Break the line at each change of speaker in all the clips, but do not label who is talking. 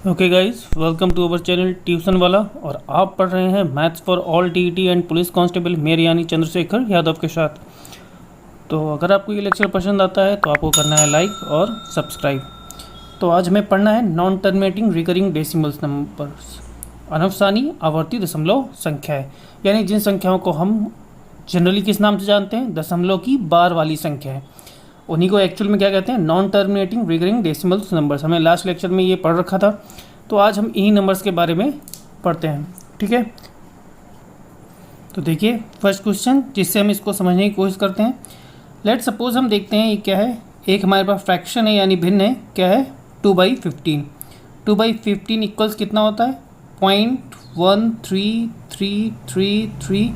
Okay guys, welcome to our channel tuition वाला। और आप पढ़ रहे हैं maths for all TET and police constable मेरे यानी चंद्रशेखर यादव के साथ। तो अगर आपको ये लेक्चर पसंद आता है तो आपको करना है लाइक और सब्सक्राइब। तो आज हमें पढ़ना है non terminating recurring decimals numbers, अनफसानी आवर्ती दशमलव संख्याएँ, यानी जिन संख्याओं को हम जनरली किस नाम से जानते हैं, दशमलव की बार वाली संख्या है, उन्हीं को एक्चुअल में क्या कहते हैं, non terminating recurring decimals numbers. हमने लास्ट लेक्चर में ये पढ़ रखा था, तो आज हम इन्हीं नंबर्स के बारे में पढ़ते हैं। ठीक है, तो देखिए फर्स्ट क्वेश्चन, जिससे हम इसको समझने की कोशिश करते हैं। लेट सपोज हम देखते हैं ये क्या है, एक हमारे पास फ्रैक्शन है यानी भिन्न है, क्या है 2/15। 2/15 इक्वल्स कितना होता है 0.1333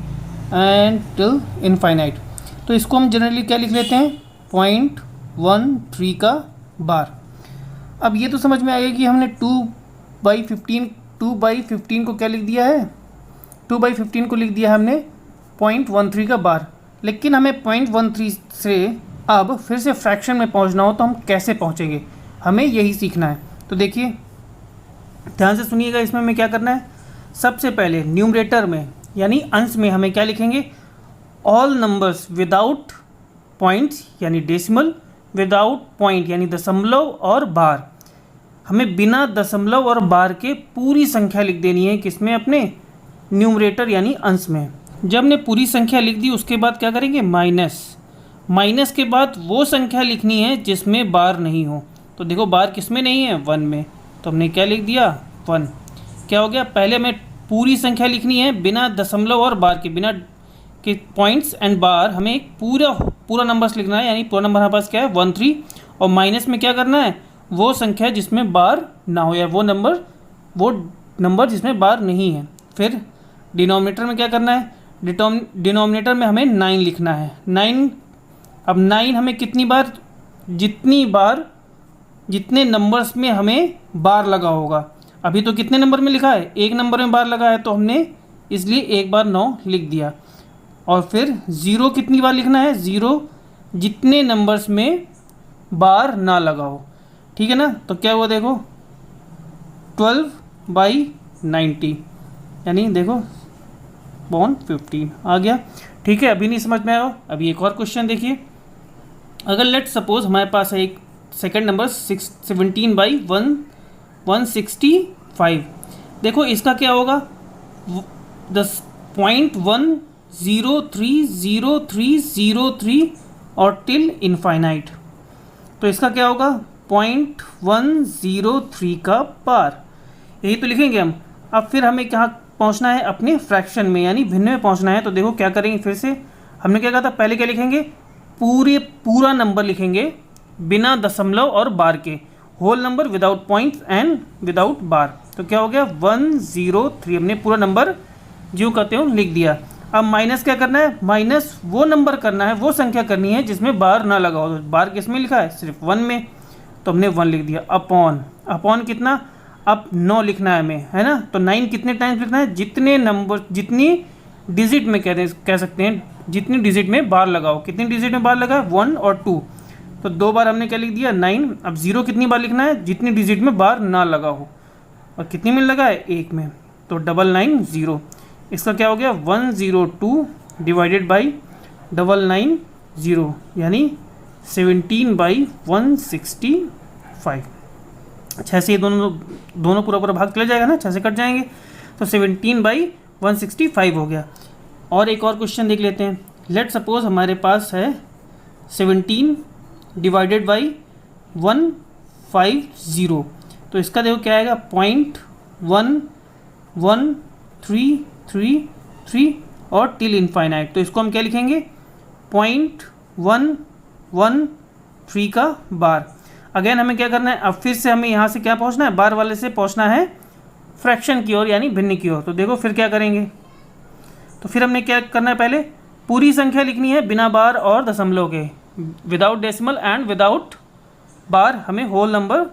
एंड टिल इनफाइनाइट। तो इसको हम जनरली क्या लिख लेते हैं 0.13 का बार। अब ये तो समझ में आएगा कि हमने 2/15 को क्या लिख दिया है, 2/15 को लिख दिया है हमने 0.13 का बार। लेकिन हमें 0.13 से अब फिर से फ्रैक्शन में पहुंचना हो तो हम कैसे पहुंचेंगे, हमें यही सीखना है। तो देखिए ध्यान से सुनिएगा, इसमें हमें क्या करना है। सबसे पहले न्यूमरेटर में यानी अंश में हमें क्या लिखेंगे, ऑल नंबर्स विदाउट पॉइंट्स यानी डेसिमल, विदाउट पॉइंट यानी दशमलव और बार। हमें बिना दशमलव और बार के पूरी संख्या लिख देनी है, किसमें, अपने न्यूमरेटर यानी अंश में। जब हमने पूरी संख्या लिख दी उसके बाद क्या करेंगे, माइनस के बाद वो संख्या लिखनी है जिसमें बार नहीं हो। तो देखो बार किसमें नहीं है, 1 में, तो हमने क्या लिख दिया 1। क्या हो गया, पहले हमें पूरी संख्या लिखनी है बिना दशमलव और बार के, बिना कि पॉइंट्स एंड बार, हमें एक पूरा नंबर्स लिखना है, यानी पूरा नंबर हमारे पास क्या है 13। और माइनस में क्या करना है, वो संख्या जिसमें बार ना हो, या वो नंबर जिसमें बार नहीं है। फिर डिनोमिनेटर में क्या करना है, डिनोमिनेटर में हमें 9 लिखना है। 9, अब 9 हमें कितनी बार, जितने नंबर्स में हमें बार लगा होगा। अभी तो कितने नंबर में लिखा है, एक नंबर में बार लगा है, तो हमने इसलिए एक बार 9 लिख दिया। और फिर 0 कितनी बार लिखना है, 0 जितने नंबर्स में बार ना लगा हो। ठीक है ना, तो क्या हुआ देखो 12/90 यानी देखो 15 आ गया। ठीक है, अभी नहीं समझ में आया। अभी एक और क्वेश्चन देखिए, अगर लेट सपोज हमारे पास है एक सेकंड नंबर 17/165। देखो इसका क्या होगा, 0.1030303 और टिल इनफाइनाइट। तो इसका क्या होगा 0.103 का बार, यही तो लिखेंगे हम। अब फिर हमें कहाँ पहुँचना है, अपने फ्रैक्शन में यानी भिन्न में पहुँचना है। तो देखो क्या करेंगे, फिर से हमने क्या कहा था, पहले क्या लिखेंगे, पूरा नंबर लिखेंगे बिना दशमलव और बार के, whole number without points and without bar. तो क्या हो गया 103, हमने पूरा नंबर जो कहते हो लिख दिया। अब माइनस क्या करना है, माइनस वो नंबर करना है, वो संख्या करनी है जिसमें बार ना लगा हो। बार किस में लिखा है, सिर्फ 1 में, तो हमने 1 लिख दिया। अपॉन कितना, अब 9 लिखना है हमें, है ना। तो 9 कितने टाइम्स लिखना है, जितनी डिजिट में कह सकते हैं, जितनी डिजिट में बार लगाओ। कितनी डिजिट में बार लगा है, 1 और 2, तो 2 बार हमने क्या लिख दिया 9। अब 0 कितनी बार लिखना है, जितनी डिजिट में बार ना लगा हो, और कितनी में लगा है, 1 में, तो 990। इसका क्या हो गया 102 डिवाइडेड बाई 990 यानी 17/165। 6 से ये दोनों पूरा भाग चले जाएगा ना, 6 से कट जाएंगे, तो 17/165 हो गया। और एक और क्वेश्चन देख लेते हैं। लेट सपोज हमारे पास है 17 डिवाइडेड बाई 150। तो इसका देखो क्या आएगा 0.11333 और टिल इनफाइनाइट। तो इसको हम क्या लिखेंगे 0.113 का बार। अगेन हमें क्या करना है, अब फिर से हमें यहाँ से क्या पहुँचना है, बार वाले से पहुँचना है फ्रैक्शन की ओर यानी भिन्न की ओर। तो देखो फिर क्या करेंगे, तो फिर हमने क्या करना है, पहले पूरी संख्या लिखनी है बिना बार और दशमलव के, विदाउट डेसिमल एंड विदाउट बार। हमें होल नंबर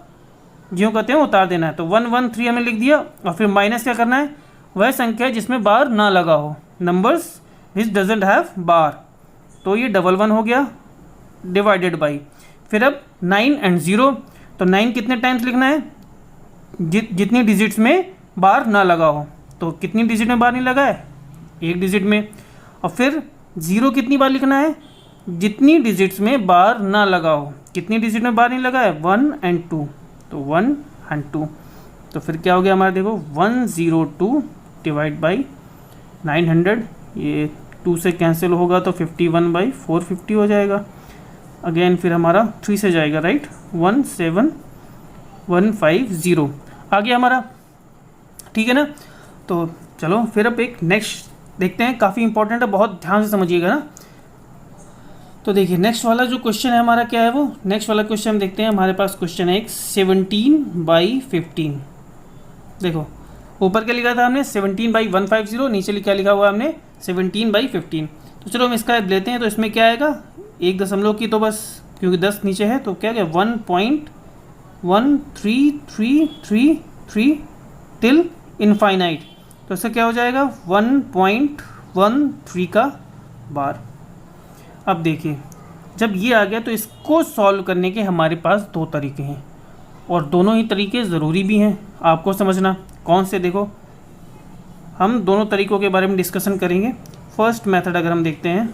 जो कहते हैं उतार देना है। तो 113 हमें लिख दिया, और फिर माइनस क्या करना है, वह संख्या जिसमें बार ना लगा हो, नंबर्स विच डजेंट हैव बार। तो ये 11 हो गया डिवाइडेड बाई, फिर अब 9 एंड 0, तो 9 कितने टाइम्स लिखना है, जितनी डिजिट्स में बार ना लगा हो। तो कितनी डिजिट में बार नहीं लगा है, एक डिजिट में। और फिर ज़ीरो कितनी बार लिखना है, जितनी डिजिट्स में बार ना लगा हो। कितनी डिजिट में बार नहीं लगा है, 1 और 2, तो 1 और 2। तो फिर क्या हो गया हमारा, देखो 102 डिवाइड बाई 900, ये 2 से कैंसिल होगा तो 51/450 हो जाएगा। अगेन फिर हमारा 3 से जाएगा, राइट, 17150 आ गया हमारा, ठीक है ना। तो चलो फिर अब एक नेक्स्ट देखते हैं, काफ़ी इंपॉर्टेंट है, बहुत ध्यान से समझिएगा ना। तो देखिए नेक्स्ट वाला जो क्वेश्चन है हमारा क्या है, वो नेक्स्ट वाला क्वेश्चन देखते हैं। हमारे पास क्वेश्चन है एक 17/15। देखो ऊपर क्या लिखा था हमने 17/150, नीचे क्या लिखा हुआ है हमने 17/15। तो चलो हम इसका लेते हैं। तो इसमें क्या आएगा, एक दशमलव की तो बस, क्योंकि 10 नीचे है तो क्या गया 1.1333 टिल इनफाइनाइट। तो इसका क्या हो जाएगा 1.13 का बार। अब देखिए जब ये आ गया तो इसको सॉल्व करने के हमारे पास दो तरीके हैं, और दोनों ही तरीके ज़रूरी भी हैं आपको समझना। कौन से, देखो हम दोनों तरीक़ों के बारे में डिस्कशन करेंगे। फर्स्ट मेथड अगर हम देखते हैं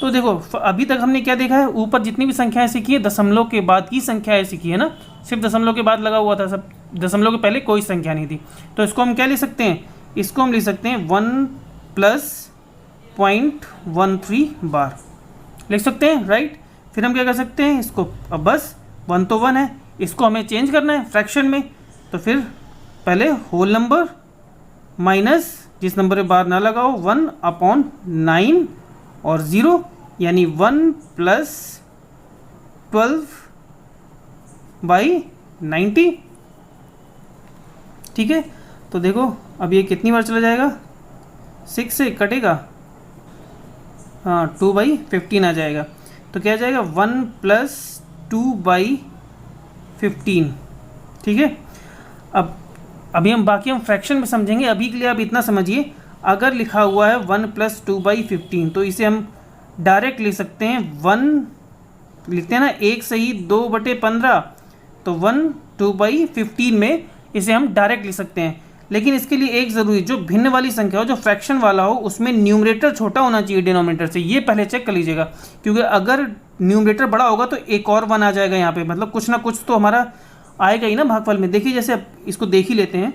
तो देखो अभी तक हमने क्या देखा है, ऊपर जितनी भी संख्याएं सीखी है दशमलव के बाद की संख्याएं सीखी है ना, सिर्फ दशमलव के बाद लगा हुआ था, सब दशमलव के पहले कोई संख्या नहीं थी। तो इसको हम क्या लिख सकते हैं, इसको हम लिख सकते हैं 1 + 0.13 बार लिख सकते हैं, राइट। फिर हम क्या कर सकते हैं इसको, अब बस 1 तो 1 है, इसको हमें चेंज करना है फ्रैक्शन में। तो फिर पहले होल नंबर माइनस जिस नंबर में बार ना लगा हो 1/9 और 0, यानी 1 + 12/90, ठीक है। तो देखो अब ये कितनी बार चला जाएगा, 6 से कटेगा, हाँ 2/15 आ जाएगा। तो क्या आ जाएगा 1 + 2/15, ठीक है। अब अभी हम बाकी हम फ्रैक्शन में समझेंगे, अभी के लिए आप इतना समझिए, अगर लिखा हुआ है 1 + 2/15 तो इसे हम डायरेक्ट लिख सकते हैं 1 लिखते हैं ना, 1 सही 2/15, तो 1 2/15 में इसे हम डायरेक्ट लिख सकते हैं। लेकिन इसके लिए एक ज़रूरी, जो भिन्न वाली संख्या हो, जो फ्रैक्शन वाला हो, उसमें न्यूमरेटर छोटा होना चाहिए डिनोमिनेटर से, ये पहले चेक कर लीजिएगा। क्योंकि अगर न्यूमरेटर बड़ा होगा तो एक और 1 आ जाएगा यहाँ पे, मतलब कुछ ना कुछ तो हमारा आएगा ही ना भागफल में। देखिए जैसे अब इसको देख ही लेते हैं,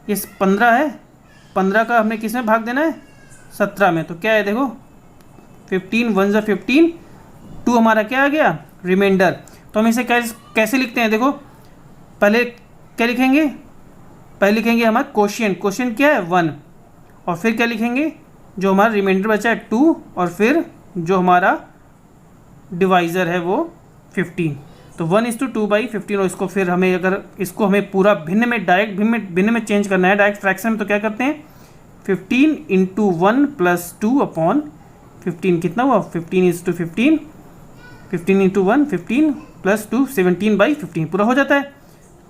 ये 15 है, 15 का हमने किस में भाग देना है, 17 में। तो क्या है देखो 15 1 × 15, 2 हमारा क्या आ गया, रिमाइंडर। तो हम इसे कैसे लिखते हैं, देखो पहले क्या लिखेंगे, पहले लिखेंगे हमारा कोशिएंट, कोशिएंट क्या है 1, और फिर क्या लिखेंगे, जो हमारा रिमाइंडर बचा है 2, और फिर जो हमारा डिवाइज़र है वो 15। तो 1:2/15, और इसको फिर हमें अगर इसको हमें पूरा भिन्न में डायरेक्ट भिन्न में चेंज करना है, डायरेक्ट फ्रैक्शन में, तो क्या करते हैं 15 × 1 + 2/15 कितना हुआ 15:15, 15 × 1 15 + 2 17/15 पूरा हो जाता है,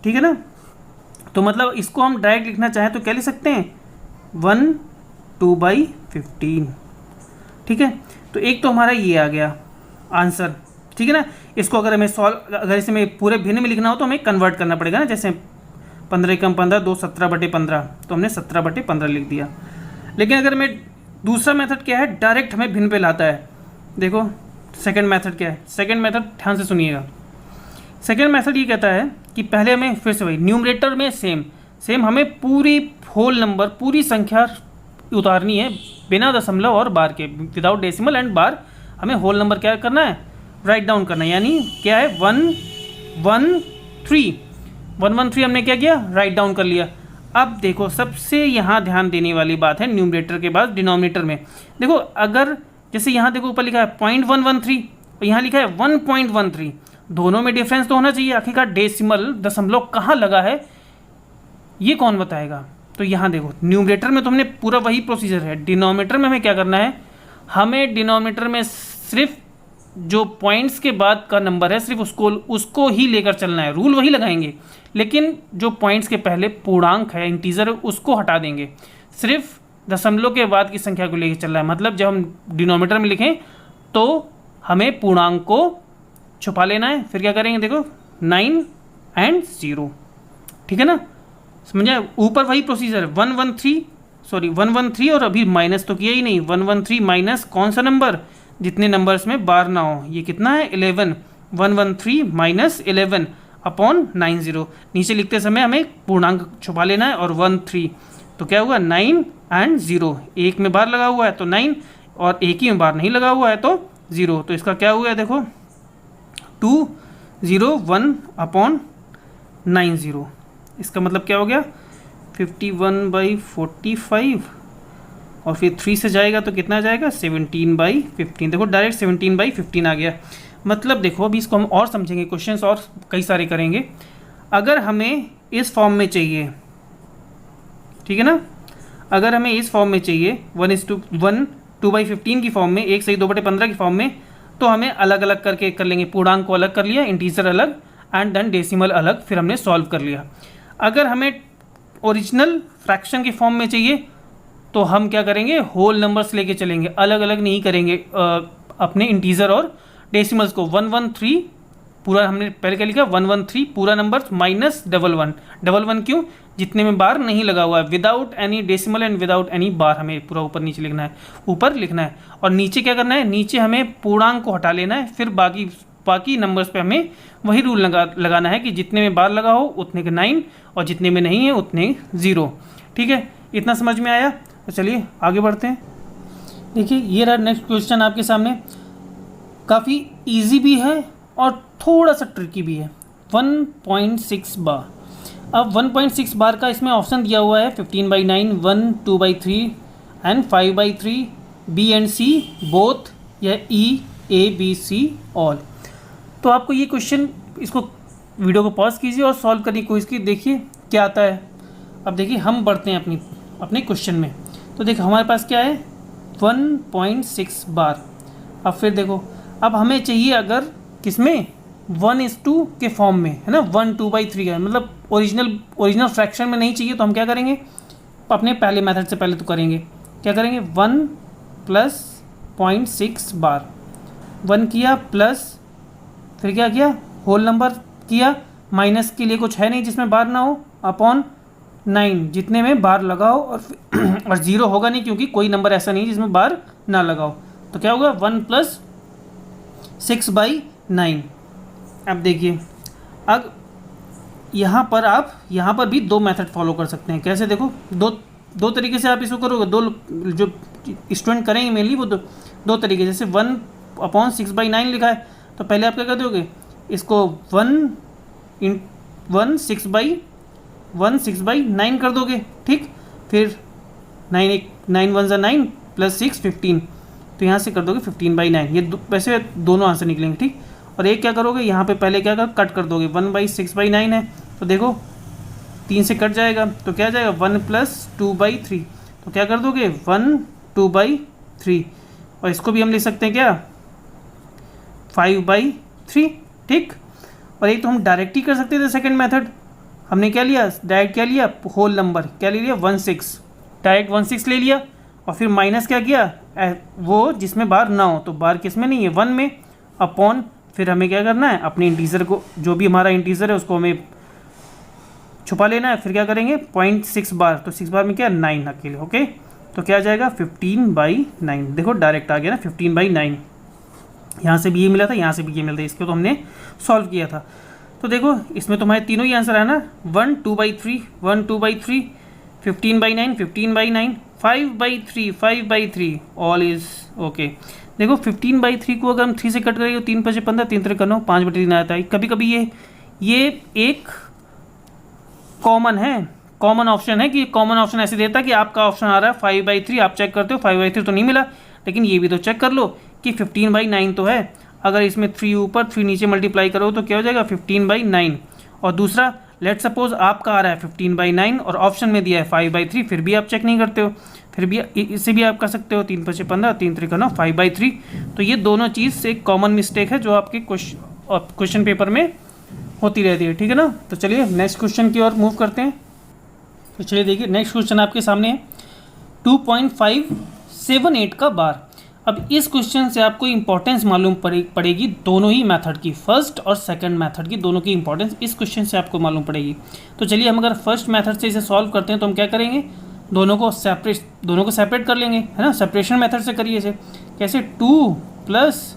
ठीक है ना। तो मतलब इसको हम डायरेक्ट लिखना चाहें तो क्या लिख सकते हैं 1 2/15, ठीक है। तो एक तो हमारा ये आ गया आंसर, ठीक है ना। इसको अगर हमें अगर इसे हमें पूरे भिन्न में लिखना हो तो हमें कन्वर्ट करना पड़ेगा ना, जैसे 15 × 15 2 17/15, तो हमने 17/15 लिख दिया। लेकिन अगर हमें दूसरा मेथड क्या है, डायरेक्ट हमें भिन्न पे लाता है। देखो सेकंड मेथड क्या है, सेकंड मेथड ध्यान से सुनिएगा। सेकंड मेथड ये कहता है कि पहले हमें फिर से वही न्यूमरेटर में सेम हमें पूरी होल नंबर, पूरी संख्या उतारनी है बिना दशमलव और बार के, विदाउट डेसिमल एंड बार। हमें होल नंबर क्या करना है, राइट डाउन करना है, यानी क्या है 113 हमने क्या किया, राइट डाउन कर लिया। अब देखो सबसे यहाँ ध्यान देने वाली बात है, न्यूमरेटर के बाद डिनोमिनेटर में देखो, अगर जैसे यहाँ देखो ऊपर लिखा है 0.113 और यहाँ लिखा है 1.13, दोनों में डिफरेंस तो होना चाहिए। आखिरकार डेसिमल दशमलव कहाँ लगा है ये कौन बताएगा। तो यहाँ देखो न्यूमरेटर में तो हमने पूरा वही प्रोसीजर है, डिनोमिनेटर में हमें क्या करना है, हमें डिनोमिनेटर में सिर्फ जो पॉइंट्स के बाद का नंबर है सिर्फ उसको ही लेकर चलना है, रूल वही लगाएंगे। लेकिन जो पॉइंट्स के पहले पूर्णांक है, इंटीजर, उसको हटा देंगे, सिर्फ दशमलव के बाद की संख्या को लेकर चलना है। मतलब जब हम डिनोमिनेटर में लिखें तो हमें पूर्णांक को छुपा लेना है। फिर क्या करेंगे देखो 9 और 0, ठीक है ना। समझे? ऊपर वही प्रोसीजर 113 और अभी माइनस तो किया ही नहीं, 113 माइनस कौन सा नंबर, जितने नंबर्स में बार ना हो, ये कितना है 11, 113 माइनस 11 अपॉन 90। नीचे लिखते समय हमें पूर्णांक छुपा लेना है और 13, तो क्या होगा 9 एंड 0, एक में बार लगा हुआ है तो 9 और एक ही में बार नहीं लगा हुआ है तो 0, तो इसका क्या हुआ है देखो 201 अपॉन 90। इसका मतलब क्या हो गया 51/45 और फिर 3 से जाएगा तो कितना जाएगा 17/15। देखो डायरेक्ट 17/15 आ गया। मतलब देखो अभी इसको हम और समझेंगे, क्वेश्चंस और कई सारे करेंगे। अगर हमें इस फॉर्म में चाहिए, ठीक है ना, अगर हमें इस फॉर्म में चाहिए 1:1 2/15 की फॉर्म में, 1/2/15 की फॉर्म में, तो हमें अलग अलग करके कर लेंगे। पूर्णांक को अलग कर लिया, इंटीजर अलग एंड देन डेसिमल अलग, फिर हमने सॉल्व कर लिया। अगर हमें ओरिजिनल फ्रैक्शन की फॉर्म में चाहिए तो हम क्या करेंगे, होल नंबर्स लेके चलेंगे, अलग अलग नहीं करेंगे अपने इंटीजर और डेसिमल्स को। 113 पूरा हमने पहले क्या लिखा 113 पूरा नंबर माइनस 11 क्यों, जितने में बार नहीं लगा हुआ है, without any decimal and without any bar, हमें पूरा ऊपर नीचे लिखना है, ऊपर लिखना है। और नीचे क्या करना है, नीचे हमें पूर्णांक को हटा लेना है, फिर बाकी नंबर्स पे हमें वही रूल लगाना है कि जितने में बार लगा हो उतने के 9 और जितने में नहीं है उतने 0। ठीक है, इतना समझ में आया? तो चलिए आगे बढ़ते हैं। देखिए ये रहा नेक्स्ट क्वेश्चन आपके सामने, काफ़ी इजी भी है और थोड़ा सा ट्रिकी भी है। 1.6 बार। अब 1.6 बार का इसमें ऑप्शन दिया हुआ है 15/9, 1 2/3 and 5/3, B and C both, या E A B see all. तो आपको ये क्वेश्चन, इसको वीडियो को पॉज कीजिए और सॉल्व करने की कोशिश कीजिए, देखिए क्या आता है। अब देखिए हम बढ़ते हैं अपने क्वेश्चन में। तो देखो हमारे पास क्या है 1.6 बार। अब फिर देखो, अब हमें चाहिए अगर किसमें 1:2 के फॉर्म में, है ना, 1 2/3 का, मतलब ओरिजिनल फ्रैक्शन में नहीं चाहिए, तो हम क्या करेंगे, अपने पहले मेथड से पहले तो करेंगे, क्या करेंगे 1 + 0.6 बार, 1 किया प्लस फिर क्या किया होल नंबर किया, माइनस के लिए कुछ है नहीं जिसमें बार ना हो, अपॉन 9 जितने में बार लगाओ, और 0 होगा नहीं क्योंकि कोई नंबर ऐसा नहीं जिसमें बार ना लगाओ, तो क्या होगा 1 + 6/9। अब देखिए, अब यहाँ पर भी दो मेथड फॉलो कर सकते हैं। कैसे देखो, दो तरीके से आप इसको करोगे, दो जो स्टूडेंट करेंगे मेनली वो दो तरीके। जैसे 1/6/9 लिखा है तो पहले आप क्या कर दोगे, इसको 1 6/9 कर दोगे, ठीक। फिर 9 1 9 + 6 15, तो यहाँ से कर दोगे 15/9। ये वैसे दोनों आंसर निकलेंगे, ठीक। और एक क्या करोगे, यहाँ पे पहले क्या कट कर दोगे, 1/6/9 है तो देखो 3 से कट जाएगा, तो क्या जाएगा 1 + 2/3, तो क्या कर दोगे 1 2/3। और इसको भी हम लिख सकते हैं क्या 5/3, ठीक। और एक तो हम डायरेक्ट ही कर सकते थे, सेकंड मेथड हमने क्या लिया, डायरेक्ट क्या लिया, होल नंबर क्या ले लिया 16, डायरेक्ट 16 ले लिया, और फिर माइनस क्या किया, वो जिसमें बार ना हो, तो बार किस में नहीं है 1 में, अपॉन फिर हमें क्या करना है, अपने इंटीजर को, जो भी हमारा इंटीजर है उसको हमें छुपा लेना है। फिर क्या करेंगे 0.6 बार, तो 6 बार में क्या 9 अकेले, ओके। तो क्या जाएगा 15/9। देखो डायरेक्ट आ गया ना 15/9, यहाँ से भी ये मिला था, यहाँ से भी ये मिला था, इसको तो हमने सॉल्व किया था। तो देखो इसमें तुम्हारे तीनों ही आंसर है ना, 1 2/3 1 2/3, 15/9 15/9, 5/3 ऑल इज ओके। देखो 15/3 को अगर हम 3 से कट करेंगे तो 3 × 5 = 15, 3 × 3 = 9, 5/3 आता है। कभी कभी ये एक कॉमन ऑप्शन है कि कॉमन ऑप्शन ऐसे देता है कि आपका ऑप्शन आ रहा है 5/3, आप चेक करते हो 5/3 तो नहीं मिला, लेकिन ये भी तो चेक कर लो कि 15/9 तो है। अगर इसमें 3 ऊपर 3 नीचे मल्टीप्लाई करो तो क्या हो जाएगा 15/9। और दूसरा, लेट सपोज आपका आ रहा है 15/9 और ऑप्शन में दिया है 5/3, फिर भी आप चेक नहीं करते हो, फिर भी इसे भी आप कर सकते हो 3 × 5 = 15, 3 × 3 = 9, 5/3। तो ये दोनों चीज़ एक कॉमन मिस्टेक है जो आपके क्वेश्चन पेपर में होती रहती है, ठीक है ना। तो चलिए नेक्स्ट क्वेश्चन की ओर मूव करते हैं। तो चलिए देखिए नेक्स्ट क्वेश्चन आपके सामने है 2.578 का बार। अब इस क्वेश्चन से आपको इंपॉर्टेंस मालूम पड़ेगी दोनों ही मेथड की, फर्स्ट और सेकंड मेथड की, दोनों की इंपॉर्टेंस इस क्वेश्चन से आपको मालूम पड़ेगी। तो चलिए हम अगर फर्स्ट मेथड से इसे सॉल्व करते हैं तो हम क्या करेंगे, दोनों को सेपरेट कर लेंगे, है ना। सेपरेशन मेथड से करिए इसे, कैसे, 2 +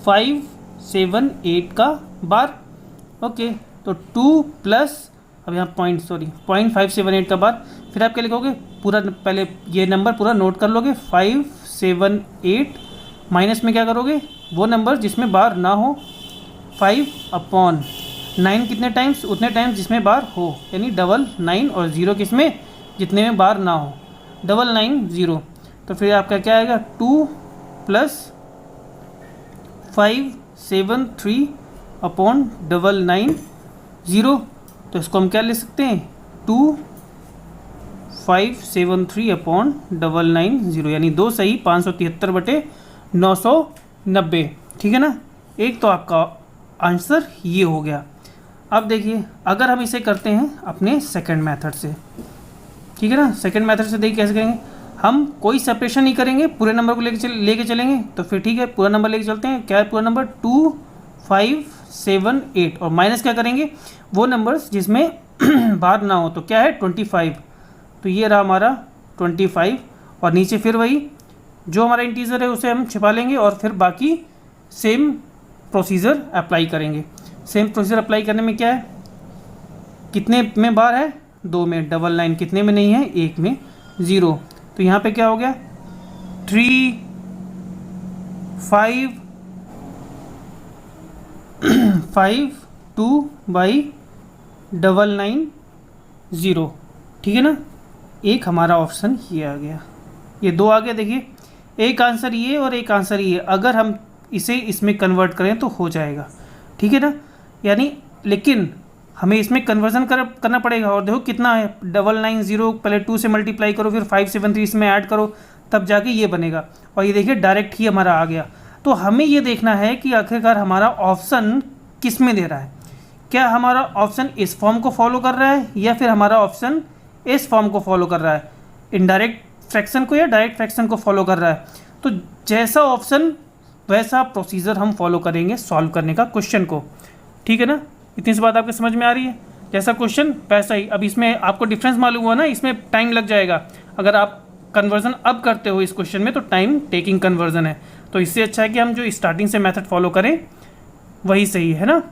5 7 8 का बार, ओके। तो 2 प्लस, अब यहाँ 0.578 का बार, फिर आप क्या लिखोगे, पूरा पहले ये नंबर पूरा नोट कर लोगे, 5 7 8, माइनस में क्या करोगे, वो नंबर जिसमें बार ना हो, 5/9 कितने टाइम्स, उतने टाइम्स जिसमें बार हो, यानी 999, और 0 किसमें, जितने में बार ना हो, 999 तो फिर आपका क्या आएगा, 2 + 573/990। तो इसको हम क्या ले सकते हैं, 2573/990, यानी 2 सही 573/990, ठीक है ना। एक तो आपका आंसर ये हो गया। अब देखिए अगर हम इसे करते हैं अपने सेकंड मेथड से, ठीक है ना, सेकंड मेथड से देखिए कैसे करेंगे, हम कोई सेपरेशन नहीं करेंगे, पूरे नंबर को लेके चलेंगे, तो फिर ठीक है पूरा नंबर लेके चलते हैं। क्या है पूरा नंबर, 2 5 7 8, और माइनस क्या करेंगे, वो नंबर्स जिसमें बार ना हो, तो क्या है 25, तो ये रहा हमारा 25, और नीचे फिर वही जो हमारा इंटीजर है उसे हम छिपा लेंगे, और फिर बाकी सेम प्रोसीजर अप्लाई करेंगे। सेम प्रोसीजर अप्लाई करने में क्या है, कितने में बार है, 2 में, 99 कितने में नहीं है, 1 में, 0, तो यहाँ पे क्या हो गया, 3 5 2/990, ठीक है ना। एक हमारा ऑप्शन ये आ गया, ये 2 आ गया। देखिए एक आंसर ये और एक आंसर ये, अगर हम इसे इसमें कन्वर्ट करें तो हो जाएगा, ठीक है ना, यानी लेकिन हमें इसमें कन्वर्जन करना पड़ेगा। और देखो कितना है, 990, पहले 2 से मल्टीप्लाई करो, फिर 573 इसमें ऐड करो, तब जाके ये बनेगा। और ये देखिए डायरेक्ट ही हमारा आ गया। तो हमें ये देखना है कि आखिरकार हमारा ऑप्शन किस में दे रहा है, क्या हमारा ऑप्शन इस फॉर्म को फॉलो कर रहा है या फिर हमारा ऑप्शन इस फॉर्म को फॉलो कर रहा है, इनडायरेक्ट फ्रैक्शन को या डायरेक्ट फ्रैक्शन को फॉलो कर रहा है। तो जैसा ऑप्शन वैसा प्रोसीजर हम फॉलो करेंगे सॉल्व करने का क्वेश्चन को, ठीक है ना। इतनी सी बात आपके समझ में आ रही है, जैसा क्वेश्चन वैसा ही। अब इसमें आपको डिफरेंस मालूम हुआ ना, इसमें टाइम लग जाएगा, अगर आप कन्वर्जन अब करते हो इस क्वेश्चन में तो टाइम टेकिंग कन्वर्जन है, तो इससे अच्छा है कि हम जो स्टार्टिंग से मेथड फॉलो करें वही सही है ना।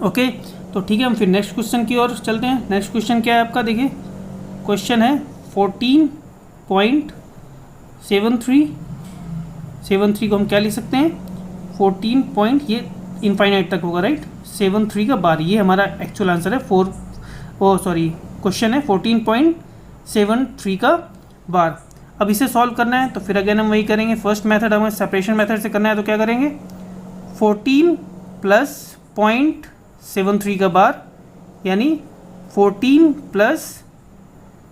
ओके, तो ठीक है, हम फिर नेक्स्ट क्वेश्चन की ओर चलते हैं। नेक्स्ट क्वेश्चन क्या है आपका, देखिए क्वेश्चन है 14.73 को हम क्या लिख सकते हैं, 14 पॉइंट, ये इनफाइनाइट तक होगा राइट, 73 का बार, ये हमारा एक्चुअल आंसर है। क्वेश्चन है 14.73 का बार। अब इसे सॉल्व करना है तो फिर अगेन हम वही करेंगे, फर्स्ट मेथड हमें सेपरेशन मेथड से करना है, तो क्या करेंगे, 14 + 0.73 का बार, यानी 14 प्लस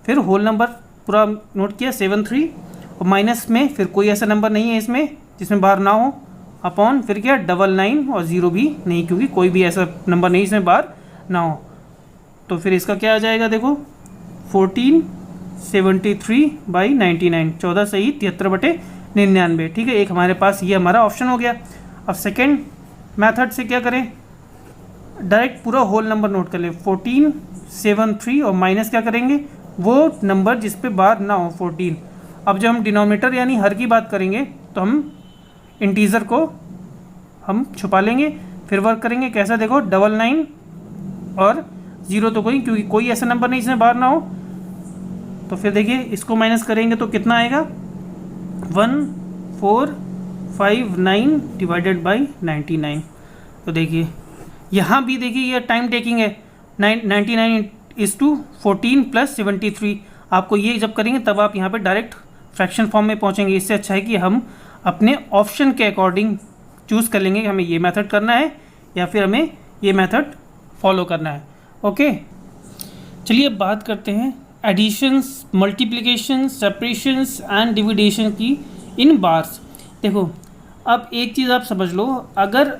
फिर होल नंबर पूरा नोट किया 73, और माइनस में फिर कोई ऐसा नंबर नहीं है इसमें जिसमें बार ना हो, अपॉन फिर क्या 99 और 0 भी नहीं, क्योंकि कोई भी ऐसा नंबर नहीं इसमें बार ना हो। तो फिर इसका क्या आ जाएगा, देखो 1473/99, 14 सही 73/99, ठीक है। एक हमारे पास ये हमारा ऑप्शन हो गया। अब सेकेंड मेथड से क्या करें, डायरेक्ट पूरा होल नंबर नोट कर लें, 1473, और माइनस क्या करेंगे, वो नंबर जिस पे बार ना हो 14। अब जब हम डिनोमिनेटर यानी हर की बात करेंगे तो हम इंटीजर को हम छुपा लेंगे, फिर वर्क करेंगे कैसा, देखो 99 और 0 तो क्योंकि कोई ऐसा नंबर नहीं इसमें बार ना हो, तो फिर देखिए इसको माइनस करेंगे तो कितना आएगा, 1459/99। तो देखिए यहाँ भी देखिए ये टाइम टेकिंग है, 99/14 + 73। आपको ये जब करेंगे तब आप यहाँ पे डायरेक्ट फ्रैक्शन फॉर्म में पहुँचेंगे। इससे अच्छा है कि हम अपने ऑप्शन के अकॉर्डिंग चूज़ कर लेंगे कि हमें ये मेथड करना है या फिर हमें ये मेथड फॉलो करना है। ओके, चलिए अब बात करते हैं एडिशंस, मल्टीप्लिकेशन, सेपरेशंस एंड डिविडेशन की इन बार्स। देखो अब एक चीज़ आप समझ लो, अगर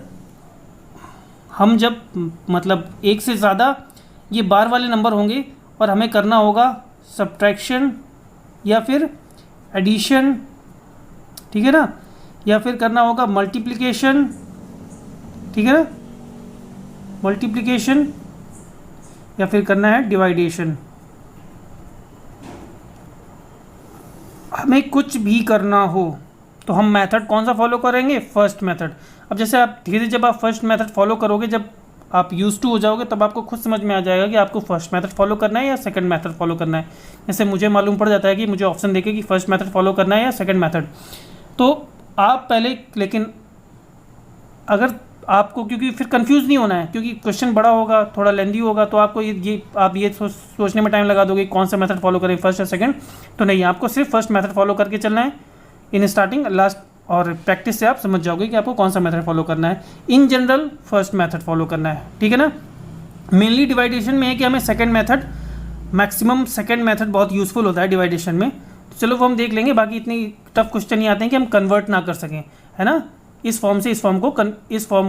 हम जब मतलब एक से ज़्यादा ये बार वाले नंबर होंगे और हमें करना होगा सब्ट्रैक्शन या फिर एडिशन ठीक है ना, या फिर करना होगा मल्टीप्लिकेशन, ठीक है ना, मल्टीप्लिकेशन, या फिर करना है डिवाइडेशन। हमें कुछ भी करना हो तो हम मेथड कौन सा फॉलो करेंगे, फर्स्ट मेथड। अब जैसे आप धीरे धीरे जब आप फर्स्ट मेथड फॉलो करोगे, जब आप यूज टू हो जाओगे, तब आपको खुद समझ में आ जाएगा कि आपको फर्स्ट मेथड फॉलो करना है या सेकंड मेथड फॉलो करना है। जैसे मुझे मालूम पड़ जाता है कि मुझे ऑप्शन देखे कि फर्स्ट मेथड फॉलो करना है या सेकंड मेथड। तो आप पहले, लेकिन अगर आपको, क्योंकि फिर कंफ्यूज नहीं होना है, क्योंकि क्वेश्चन बड़ा होगा, थोड़ा लेंदी होगा, तो आपको आप ये सोचने में टाइम लगा दोगे कौन सा मेथड फॉलो करें, फर्स्ट या सेकंड। तो नहीं, आपको सिर्फ फर्स्ट मेथड फॉलो करके चलना है इन स्टार्टिंग, लास्ट, और प्रैक्टिस से आप समझ जाओगे कि आपको कौन सा मेथड फॉलो करना है। In general first method follow करना है, ठीक है ना। मेनली डिवाइडेशन में है कि हमें second method, maximum second method बहुत यूज़फुल होता है डिवाइडेशन में। तो चलो वो हम देख लेंगे, बाकी इतनी टफ क्वेश्चन नहीं आते हैं कि हम कन्वर्ट ना कर सकें, है ना, इस फॉर्म से इस फॉर्म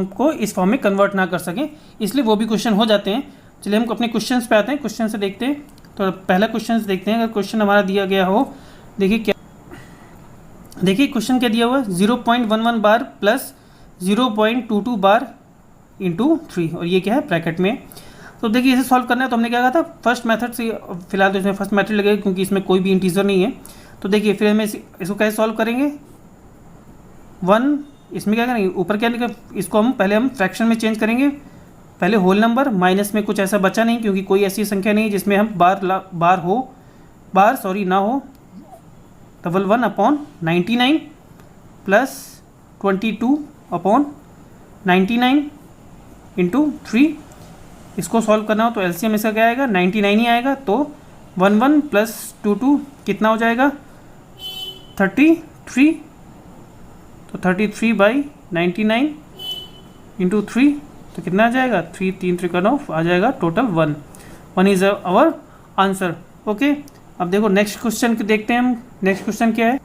को इस फॉर्म में कन्वर्ट ना कर सकें, इसलिए वो भी क्वेश्चन हो जाते हैं। चलिए हम अपने क्वेश्चंस पे आते हैं, क्वेश्चन से देखते हैं। तो पहला क्वेश्चन देखते हैं। अगर क्वेश्चन हमारा दिया गया हो, देखिए क्या, देखिए क्वेश्चन क्या दिया हुआ है, 0.11 बार प्लस 0.22 बार इंटू 3, और ये क्या है, ब्रैकेट में। तो देखिए इसे सॉल्व करना है, तो हमने क्या कहा था, फर्स्ट मेथड से, फिलहाल तो इसमें फर्स्ट मेथड लगेगा क्योंकि इसमें कोई भी इंटीजर नहीं है। तो देखिए फिर हमें इसको कैसे सॉल्व करेंगे, 1, इसमें क्या करेंगे, ऊपर क्या लिखा, इसको हम पहले फ्रैक्शन में चेंज करेंगे, पहले होल नंबर, माइनस में कुछ ऐसा बचा नहीं, क्योंकि कोई ऐसी संख्या नहीं जिसमें हम बार ना हो, 1 अपॉन 99 प्लस 22/99 इंटू 3। इसको सॉल्व करना हो तो एलसीएम इसका क्या आएगा, 99 ही आएगा। तो 11 प्लस 22 कितना हो जाएगा, 33। तो 33/99 इंटू 3, तो कितना आ जाएगा, 3 3 3 9 आ जाएगा, total 1 is our answer. Okay, अब देखो नेक्स्ट क्वेश्चन देखते हैं हम। नेक्स्ट क्वेश्चन क्या है,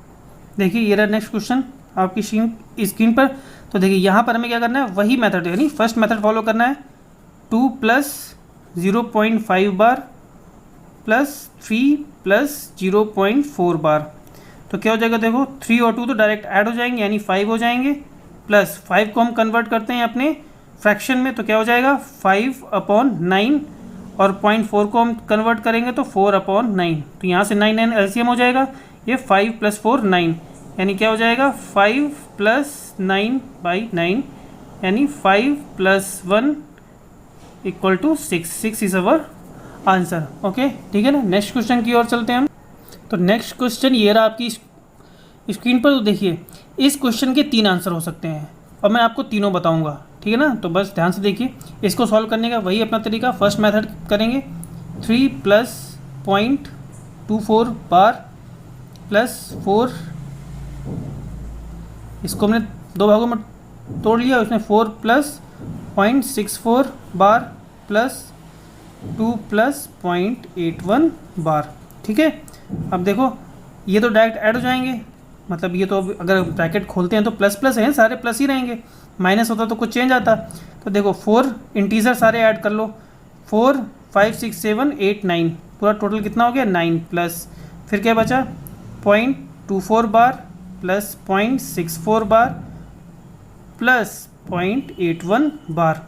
देखिए ये रहा नेक्स्ट क्वेश्चन आपकी स्क्रीन पर। तो देखिए यहाँ पर हमें क्या करना है, वही मेथड, यानी फर्स्ट मेथड फॉलो करना है, 2 प्लस 0.5 बार प्लस 3 प्लस 0.4 बार। तो क्या हो जाएगा, देखो 3 और 2 तो डायरेक्ट ऐड हो जाएंगे, यानी 5 हो जाएंगे, प्लस 5 को हम कन्वर्ट करते हैं अपने फ्रैक्शन में, तो क्या हो जाएगा, 5/9, और 0.4 को हम कन्वर्ट करेंगे तो 4/9। तो यहाँ से 9 एलसीएम हो जाएगा, ये 5 + 4 9, यानी क्या हो जाएगा, 5 + 9/9, यानी 5 + 1 = 6। 6 इज़ अवर आंसर। ओके, ठीक है ना। नेक्स्ट क्वेश्चन की ओर चलते हैं हम। तो नेक्स्ट क्वेश्चन ये रहा आपकी स्क्रीन पर। तो देखिए इस क्वेश्चन के 3 आंसर हो सकते हैं, और मैं आपको तीनों बताऊंगा, ठीक है ना। तो बस ध्यान से देखिए, इसको सॉल्व करने का वही अपना तरीका, फर्स्ट मेथड करेंगे, 3 + 0.24 बार प्लस 4, इसको हमने 2 भागों में तोड़ लिया, उसमें 4 + 0.64 बार प्लस 2 + 0.81 बार, ठीक है। अब देखो ये तो डायरेक्ट ऐड हो जाएंगे, मतलब ये तो अगर ब्रैकेट खोलते हैं तो प्लस प्लस हैं, सारे प्लस ही रहेंगे, माइनस होता तो कुछ चेंज आता। तो देखो 4 इंटीजर सारे ऐड कर लो, 4 5 6 7 8 9, पूरा टोटल कितना हो गया, 9, प्लस फिर क्या बचा, 0.24 बार प्लस 0.64 बार प्लस 0.81 बार।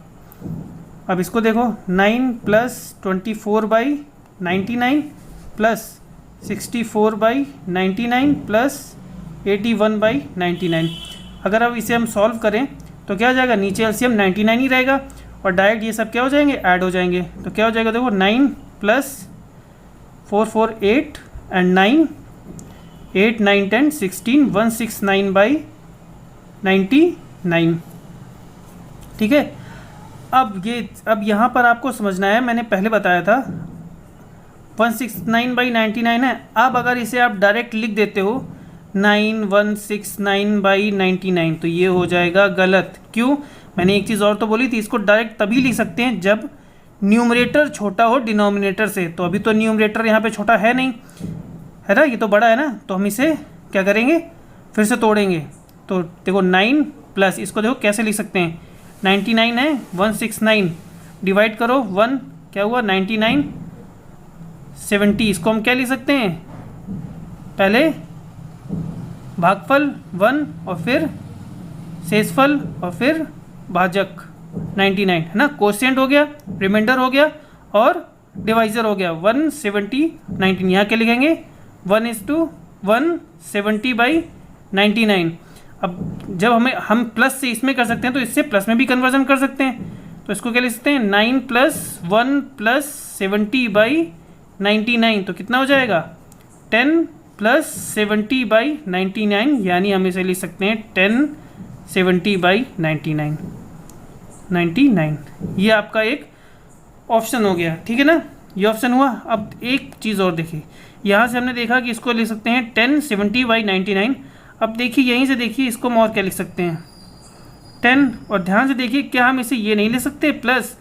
अब इसको देखो, 9 + 24/99 प्लस 64/99 प्लस 81/99। अगर अब इसे हम सॉल्व करें तो क्या हो जाएगा, नीचे एलसीएम 99 ही रहेगा, और डायरेक्ट ये सब क्या हो जाएंगे, ऐड हो जाएंगे। तो क्या हो जाएगा, देखो 9 + 4 4 8 एंड 9 8 9 10 16 169/99, ठीक है। अब यहाँ पर आपको समझना है, मैंने पहले बताया था 169/99 है। अब अगर इसे आप डायरेक्ट लिख देते हो 9169/99, तो ये हो जाएगा गलत। क्यों, मैंने एक चीज़ और तो बोली थी, इसको डायरेक्ट तभी लिख सकते हैं जब न्यूमरेटर छोटा हो डिनोमिनेटर से। तो अभी तो न्यूमरेटर यहाँ पे छोटा है नहीं, है ना, ये तो बड़ा है ना, तो हम इसे क्या करेंगे, फिर से तोड़ेंगे। तो देखो 9 प्लस, इसको देखो कैसे लिख सकते हैं, 99 है, 169 डिवाइड करो 1, क्या हुआ 99, 70, इसको हम क्या लिख सकते हैं, पहले भागफल 1 और फिर शेषफल और फिर भाजक 99 है ना। कोशिएंट हो गया, रिमाइंडर हो गया और डिवाइजर हो गया 170 19। यहाँ क्या लिखेंगे 1:170/99। अब जब हम प्लस से इसमें कर सकते हैं तो इससे प्लस में भी कन्वर्जन कर सकते हैं। तो इसको क्या लिख सकते हैं 9 + 1 + 70/99। तो कितना हो जाएगा 10 + 70/99, यानी हम इसे लिख सकते हैं 1070/99। 99 ये आपका एक ऑप्शन हो गया, ठीक है ना। ये ऑप्शन हुआ। अब एक चीज़ और देखिए, यहाँ से हमने देखा कि इसको लिख सकते हैं 1070/99। अब देखिए यहीं से देखिए इसको हम और क्या लिख सकते हैं 10, और ध्यान से देखिए क्या हम इसे ये नहीं ले सकते प्लस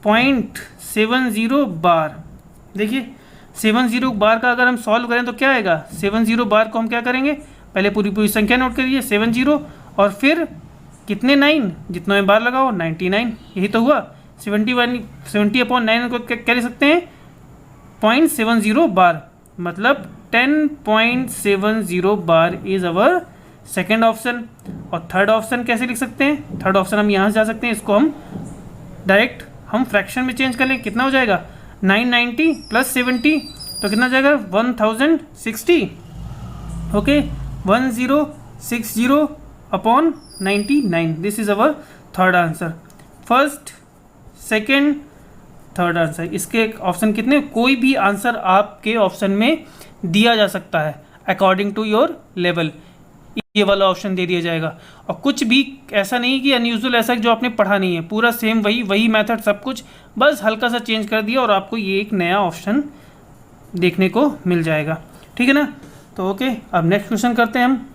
0.70 बार। देखिए 70 बार का अगर हम सॉल्व करें तो क्या आएगा 70 बार को हम क्या करेंगे, पहले पूरी संख्या नोट करिए 70 और फिर कितने 9, जितना में बार लगाओ 99, यही तो हुआ। 70/9 को क्या लिख सकते हैं 0.70 बार, मतलब 10.70 bar is our second option. और थर्ड ऑप्शन कैसे लिख सकते हैं, थर्ड ऑप्शन हम यहाँ से जा सकते हैं, इसको हम डायरेक्ट हम फ्रैक्शन में चेंज कर लें। कितना हो जाएगा 990 + 70 तो कितना हो जाएगा 1060। Okay 1060/99। This is our third answer. First, second, third answer. इसके ऑप्शन कितने, कोई भी आंसर आपके ऑप्शन में दिया जा सकता है अकॉर्डिंग टू योर लेवल। ये वाला ऑप्शन दे दिया जाएगा। और कुछ भी ऐसा नहीं कि अनयूजुअल ऐसा जो आपने पढ़ा नहीं है, पूरा सेम वही मेथड सब कुछ, बस हल्का सा चेंज कर दिया और आपको ये एक नया ऑप्शन देखने को मिल जाएगा, ठीक है ना। तो ओके, अब नेक्स्ट क्वेश्चन करते हैं हम।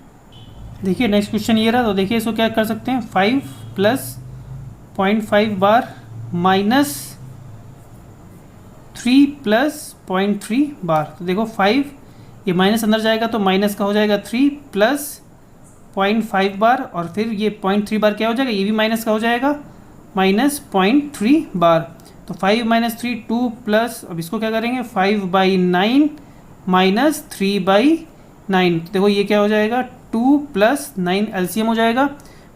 देखिए नेक्स्ट क्वेश्चन ये रहा। तो देखिए इसको क्या कर सकते हैं 5 + 0.5 बार माइनस 3 + 0.3 बार। तो देखो 5 ये माइनस अंदर जाएगा तो माइनस का हो जाएगा 3 + 0.5 बार, और फिर ये 0.3 बार क्या हो जाएगा, ये भी माइनस का हो जाएगा -0.3 बार। तो 5 - 3 2 प्लस, अब इसको क्या करेंगे 5/9 - 3/9। देखो ये क्या हो जाएगा 2 + 9 LCM हो जाएगा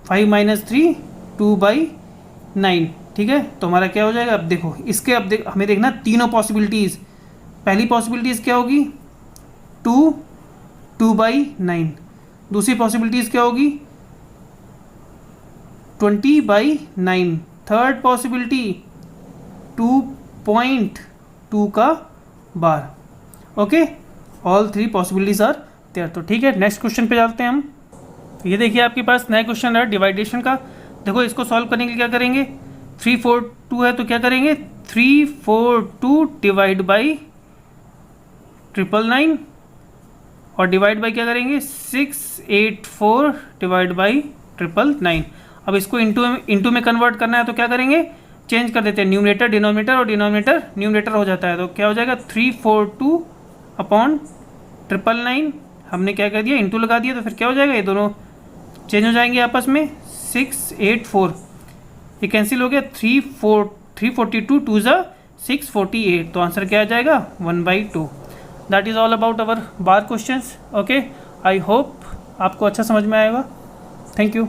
5 - 3 2/9, ठीक है। तो हमारा क्या हो जाएगा, अब देखो इसके हमें देखना तीनों पॉसिबिलिटीज़। पहली पॉसिबिलिटीज़ क्या होगी 2/9। दूसरी पॉसिबिलिटीज़ क्या होगी 20/9। थर्ड पॉसिबिलिटी 2.2 का bar. Okay, all 3 possibilities are there. तो ठीक है, नेक्स्ट क्वेश्चन पे जाते हैं हम। ये देखिए आपके पास नया क्वेश्चन है डिवाइडेशन का। देखो इसको सॉल्व करने के लिए क्या करेंगे 342 है तो क्या करेंगे 342 डिवाइड बाई 999 और डिवाइड बाई क्या करेंगे 684 डिवाइड बाई 999। अब इसको इंटू में कन्वर्ट करना है तो क्या करेंगे चेंज कर देते हैं न्यूमरेटर डिनोमिनेटर, और डिनोमिनेटर न्यूमरेटर हो जाता है। तो क्या हो जाएगा 342/999। हमने क्या कर दिया इंटू लगा दिया, तो फिर क्या हो जाएगा ये दोनों चेंज हो जाएंगे आपस में 684, ये कैंसिल हो गया 342 2 ज़ा 648। तो आंसर क्या आ जाएगा 1/2। That is all about our bar questions. Okay, I hope आपको अच्छा समझ में आएगा। Thank you.